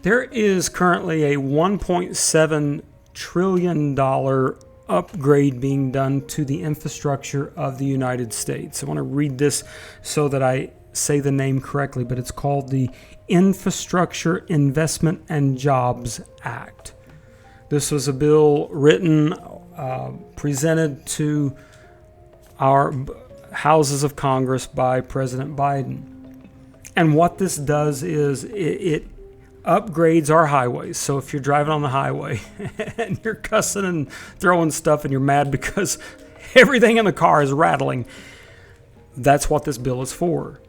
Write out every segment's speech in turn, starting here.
There is currently a $1.7 trillion upgrade being done to the infrastructure of the United States. I want to read this so that I say the name correctly, but it's called the Infrastructure Investment and Jobs Act. This was a bill written, presented to our houses of Congress by President Biden. And what this does is it upgrades our highways. So if you're driving on the highway and you're cussing and throwing stuff and you're mad because everything in the car is rattling, that's what this bill is for.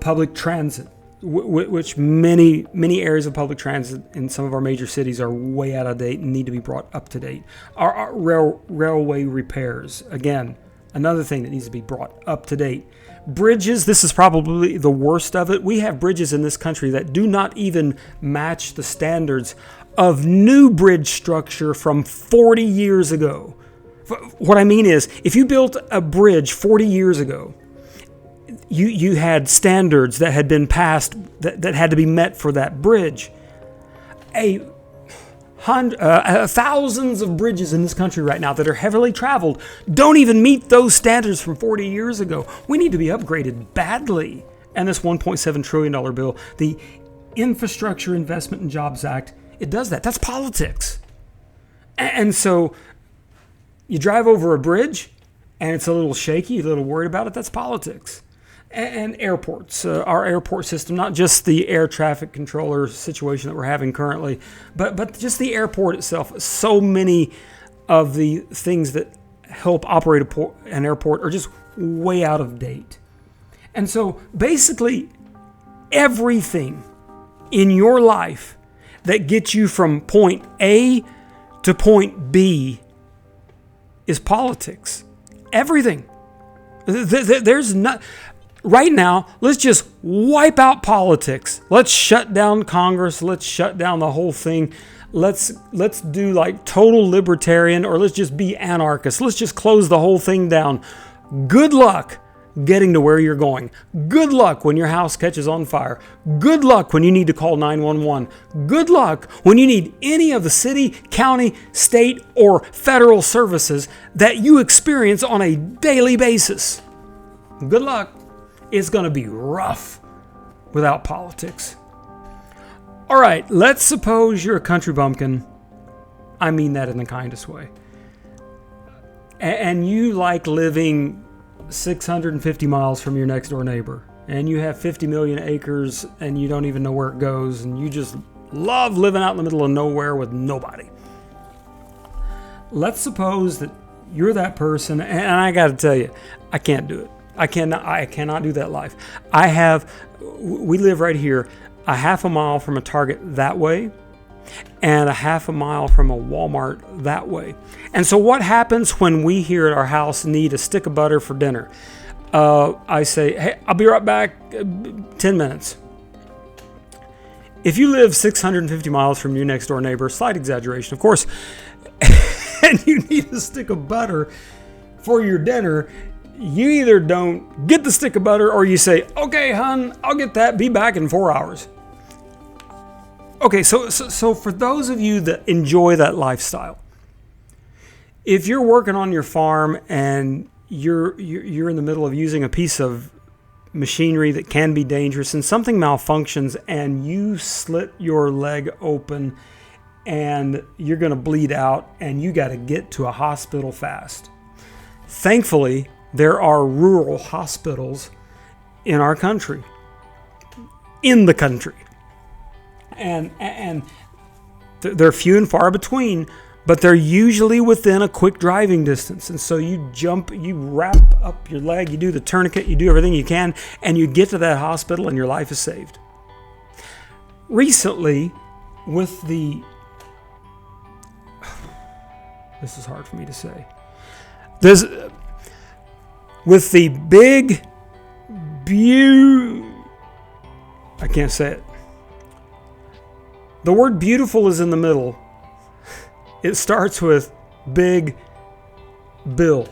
Public transit, which many areas of public transit in some of our major cities are way out of date and need to be brought up to date. Our railway repairs, again, another thing that needs to be brought up to date. Bridges, this is probably the worst of it. We have bridges in this country that do not even match the standards of new bridge structure from 40 years ago. What I mean is, if you built a bridge 40 years ago, you had standards that had been passed that had to be met for that bridge. Thousands of bridges in this country right now that are heavily traveled don't even meet those standards from 40 years ago. We need to be upgraded badly. And this $1.7 trillion bill, the Infrastructure Investment and Jobs Act, it does that. That's politics. And so you drive over a bridge and it's a little shaky, you're a little worried about it, that's politics. And airports, our airport system, not just the air traffic controller situation that we're having currently, but just the airport itself. So many of the things that help operate an airport are just way out of date. And so basically everything in your life that gets you from point A to point B is politics. Everything. There's not... Right now, let's just wipe out politics. Let's shut down Congress. Let's shut down the whole thing. Let's do like total libertarian, or let's just be anarchist. Let's just close the whole thing down. Good luck getting to where you're going. Good luck when your house catches on fire. Good luck when you need to call 911. Good luck when you need any of the city, county, state, or federal services that you experience on a daily basis. Good luck. It's going to be rough without politics. All right, let's suppose you're a country bumpkin. I mean that in the kindest way. And you like living 650 miles from your next door neighbor. And you have 50 million acres and you don't even know where it goes. And you just love living out in the middle of nowhere with nobody. Let's suppose that you're that person. And I got to tell you, I can't do it. I cannot do that life. We live right here, a half a mile from a Target that way, and a half a mile from a Walmart that way. And so what happens when we here at our house need a stick of butter for dinner? I say, hey, I'll be right back, 10 minutes. If you live 650 miles from your next door neighbor, slight exaggeration, of course, and you need a stick of butter for your dinner, you either don't get the stick of butter or you say, okay, hon, I'll get that. Be back in 4 hours. Okay, so for those of you that enjoy that lifestyle, if you're working on your farm and you're in the middle of using a piece of machinery that can be dangerous and something malfunctions and you slit your leg open and you're going to bleed out and you got to get to a hospital fast. Thankfully, there are rural hospitals in our country, in the country. And they're few and far between, but they're usually within a quick driving distance. And so you wrap up your leg, you do the tourniquet, you do everything you can, and you get to that hospital and your life is saved. Recently, with the... This is hard for me to say. With the big, I can't say it. The word beautiful is in the middle. It starts with big bill.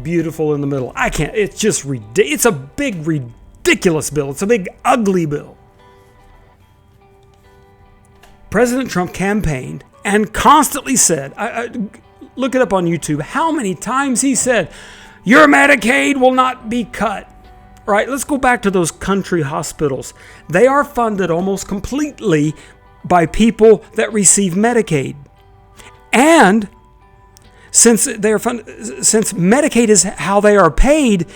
Beautiful in the middle. It's just ridiculous. It's a big, ridiculous bill. It's a big, ugly bill. President Trump campaigned and constantly said, look it up on YouTube, how many times he said, your Medicaid will not be cut. All right, let's go back to those country hospitals. They are funded almost completely by people that receive Medicaid. And since Medicaid is how they are paid,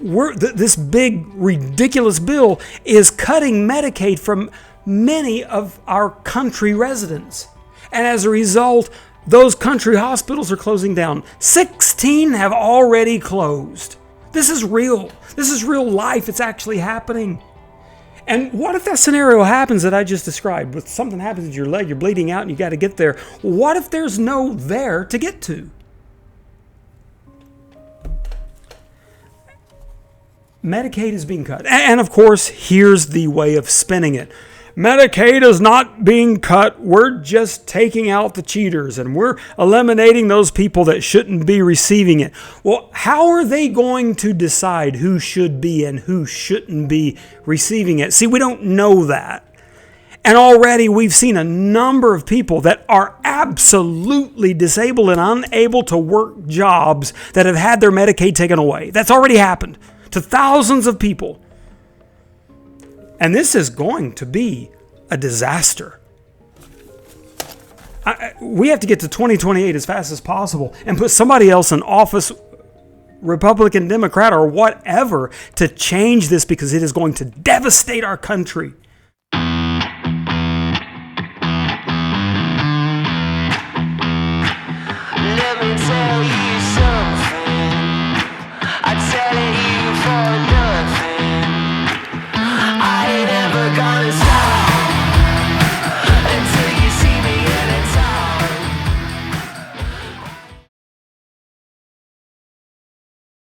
this big ridiculous bill is cutting Medicaid from many of our country residents. And as a result, those country hospitals are closing down. 16 have already closed. This is real. This is real life. It's actually happening. And what if that scenario happens that I just described? With something happens to your leg, you're bleeding out and you got to get there. What if there's no there to get to? Medicaid is being cut. And of course, here's the way of spinning it. Medicaid is not being cut. We're just taking out the cheaters and we're eliminating those people that shouldn't be receiving it. Well, how are they going to decide who should be and who shouldn't be receiving it? See, we don't know that. And already we've seen a number of people that are absolutely disabled and unable to work jobs that have had their Medicaid taken away. That's already happened to thousands of people. And this is going to be a disaster. We have to get to 2028 as fast as possible and put somebody else in office, Republican, Democrat, or whatever, to change this because it is going to devastate our country.